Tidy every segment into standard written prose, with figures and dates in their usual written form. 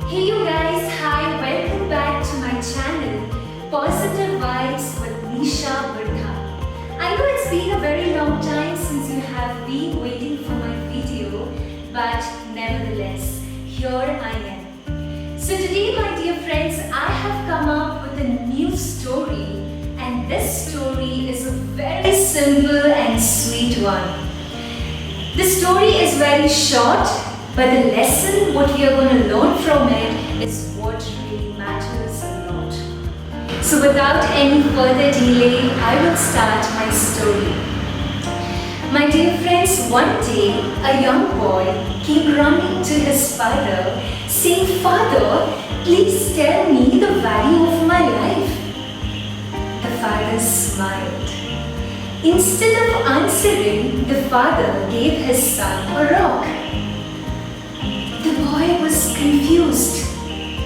Hey you guys, hi, welcome back to my channel Positive Vibes with Nisha Burdha. I know it's been a very long time since you have been waiting for my video, but nevertheless, here I am. So today my dear friends, I have come up with a new story, and this story is a very simple and sweet one. The story is very short, but the lesson, what we are going to learn from it, is what really matters a lot. So without any further delay, I will start my story. My dear friends, one day a young boy came running to his father saying, "Father, please tell me the value of my life." The father smiled. Instead of answering, the father gave his son a rock. The boy was confused.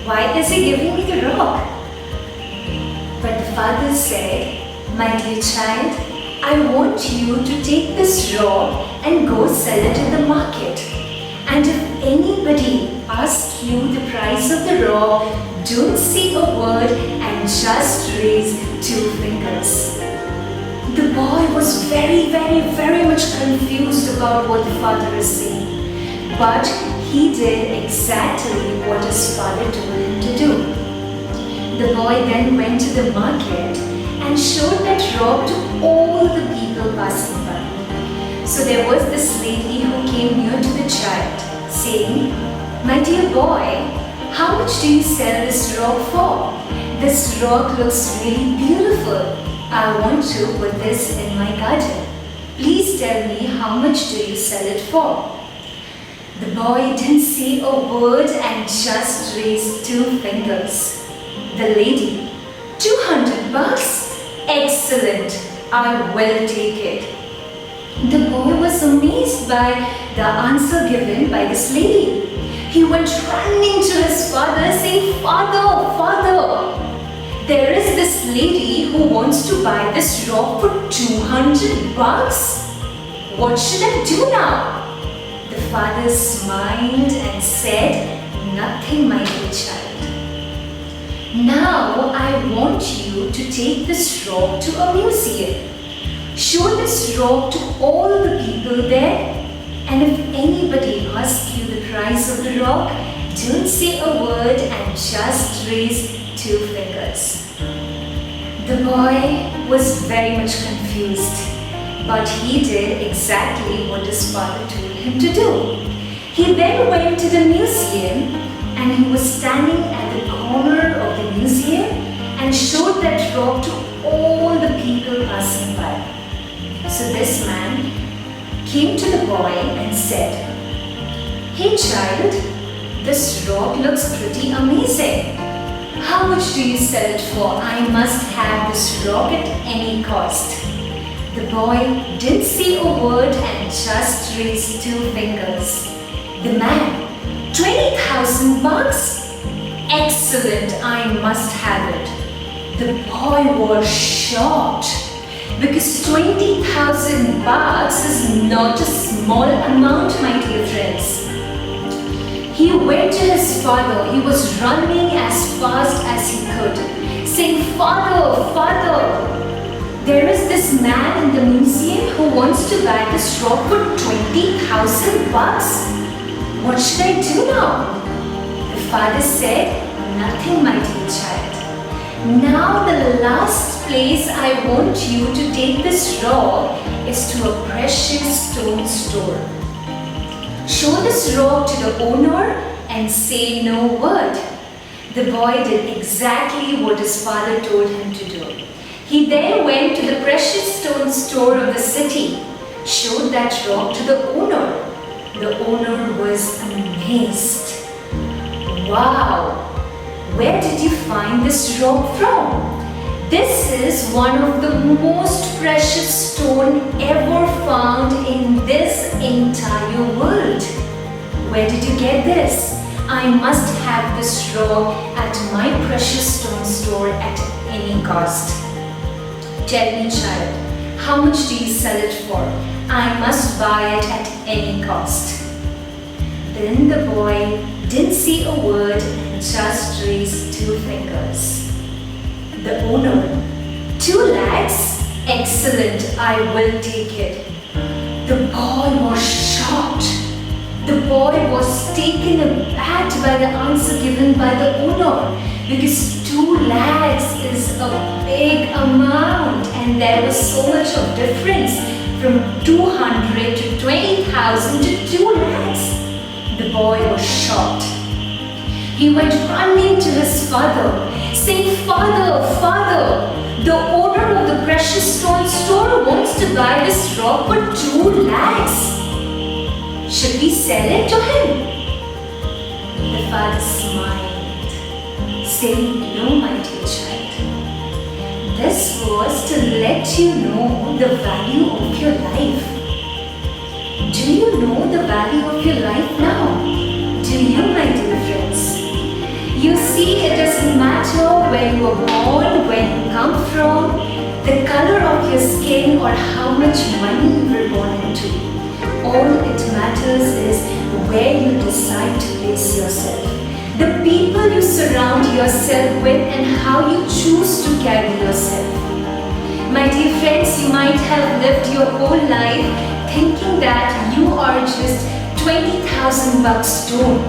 Why is he giving me the rock? But the father said, "My dear child, I want you to take this rock and go sell it in the market. And if anybody asks you the price of the rock, don't say a word and just raise 2 fingers." The boy was very much confused about what the father is saying. But he did exactly what his father told him to do. The boy then went to the market and showed that rock to all the people passing by. So there was this lady who came near to the child saying, "My dear boy, how much do you sell this rock for? This rock looks really beautiful. I want to put this in my garden. Please tell me, how much do you sell it for?" The boy didn't say a word and just raised 2 fingers. The lady, $200? Excellent, I will take it. The boy was amazed by the answer given by this lady. He went running to his father saying, Father, there is this lady who wants to buy this rock for $200. What should I do now? The father smiled and said, "Nothing, my dear child. Now I want you to take this rock to a museum. Show this rock to all the people there, and if anybody asks you the price of the rock, don't say a word and just raise 2 fingers." The boy was very much confused, but he did exactly what his father told him to do. He then went to the museum, and he was standing at the corner of the museum and showed that rock to all the people passing by. So this man came to the boy and said, "Hey child, this rock looks pretty amazing. How much do you sell it for? I must have this rock at any cost." The boy didn't say a word and just raised 2 fingers. The man, $20,000? Excellent, I must have it. The boy was shocked because $20,000 is not a small amount, my dear friends. He went to his father. He was running as fast as he could, saying, Father, there is this man in the museum who wants to buy this rock for $20,000. What should I do now?" The father said, "Nothing, my dear child. Now the last place I want you to take this rock is to a precious stone store. Show this rock to the owner and say no word." The boy did exactly what his father told him to do. He then went to the precious stone store of the city, showed that rock to the owner. The owner was amazed. "Wow, where did you find this rock from? This is one of the most precious stone ever found in this entire world. Where did you get this? I must have this rock at my precious stone store at any cost. Tell me, child, how much do you sell it for? I must buy it at any cost." Then the boy didn't say a word and just raised 2 fingers. The owner, 2 lakhs? Excellent, I will take it. The boy was shocked. The boy was taken aback by the answer given by the owner, because 2 lakhs is a big amount and there was so much of difference from 200 to 20,000 to 2 lakhs. The boy was shocked. He went running to his father, saying, "Father, father, the owner of the precious stone store wants to buy this rock for 2 lakhs. Should we sell it to him?" The father smiled, saying, "No, my dear child. This was to let you know the value of your life. Do you know the value of your life now? Do you, my dear friends? You see, it doesn't matter where you were born, where you come from, the color of your skin, or how much money you were born into. All it matters is where you decide to place yourself, the people you surround yourself with, and how you choose to carry yourself. My dear friends, you might have lived your whole life thinking that you are just 20,000 bucks stone.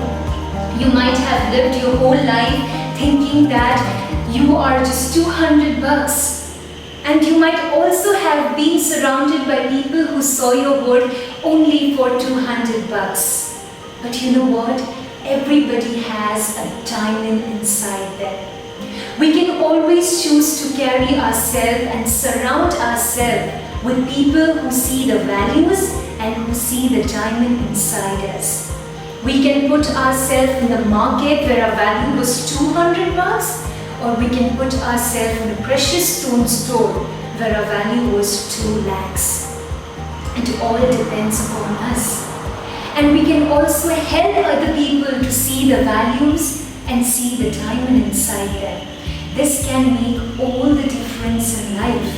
You might have lived your whole life thinking that you are just 200 bucks. And you might also have been surrounded by people who saw your worth only for 200 bucks. But you know what? Everybody has a diamond inside them. We can always choose to carry ourselves and surround ourselves with people who see the values and who see the diamond inside us. We can put ourselves in the market where our value was 200 bucks, or we can put ourselves in a precious stone store where our value was 2 lakhs. It all depends upon us. And we can also help other people to see the values and see the diamond inside them. This can make all the difference in life.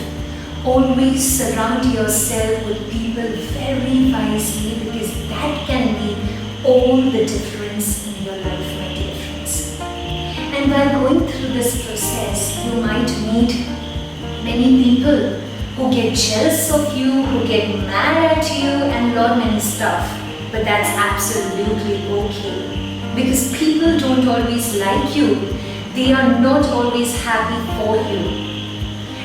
Always surround yourself with people very wisely, because that can make all the difference in your life, my dear friends. And while going through this process, you might meet many people who get jealous of you, who get mad at you, and lot many stuff. But that's absolutely okay, because people don't always like you. They are not always happy for you.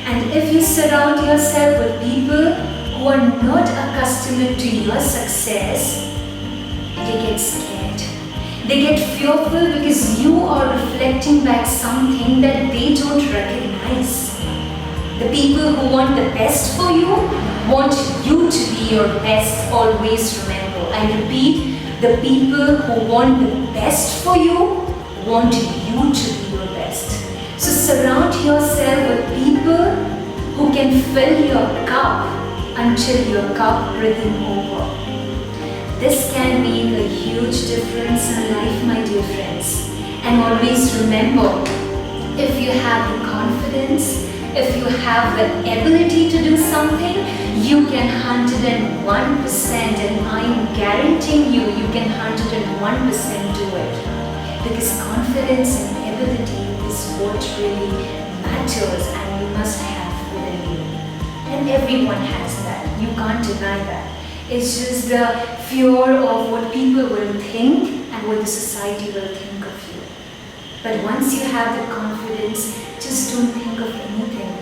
And if you surround yourself with people who are not accustomed to your success, they get scared. They get fearful because you are reflecting back something that they don't recognize. The people who want the best for you want you to be your best. Always remember. I repeat, the people who want the best for you want you to be your best. So surround yourself with people who can fill your cup until your cup brimming over. This can make a huge difference in life, my dear friends. And always remember, if you have the confidence, if you have the ability to do something, you can 101%, and I am guaranteeing you, you can 101% do it. Because confidence and ability is what really matters, and you must have within you. And everyone has that. You can't deny that. It's just the fear of what people will think and what the society will think of you. But once you have the confidence, just don't think of anything.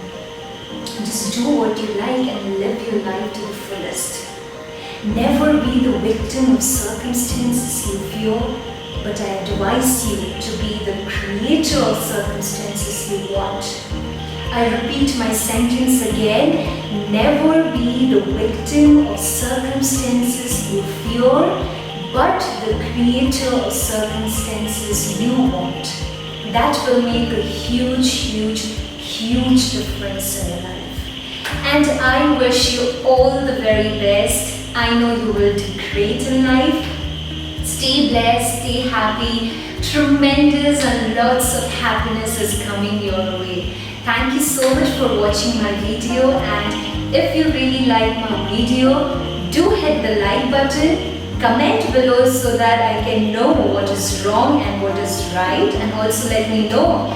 Just do what you like and live your life to the fullest. Never be the victim of circumstances you fear, but I advise you to be the creator of circumstances you want. I repeat my sentence again. Never be the victim of circumstances you fear, but the creator of circumstances you want. That will make a huge, huge, huge difference in your life. And I wish you all the very best. I know you will do great in life. Stay blessed, stay happy. Tremendous and lots of happiness is coming your way. Thank you so much for watching my video, and if you really like my video, do hit the like button, Comment below so that I can know what is wrong and what is right, and also let me know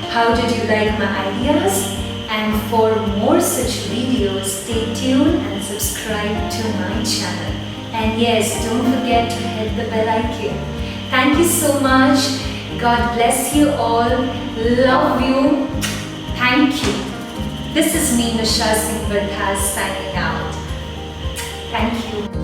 how did you like my ideas. And for more such videos, stay tuned and subscribe to my channel. And yes, don't forget to hit the bell icon. Thank you so much. God bless you all. Love you. Thank you. This is me, Nisha Singh Bardha, signing out. Thank you.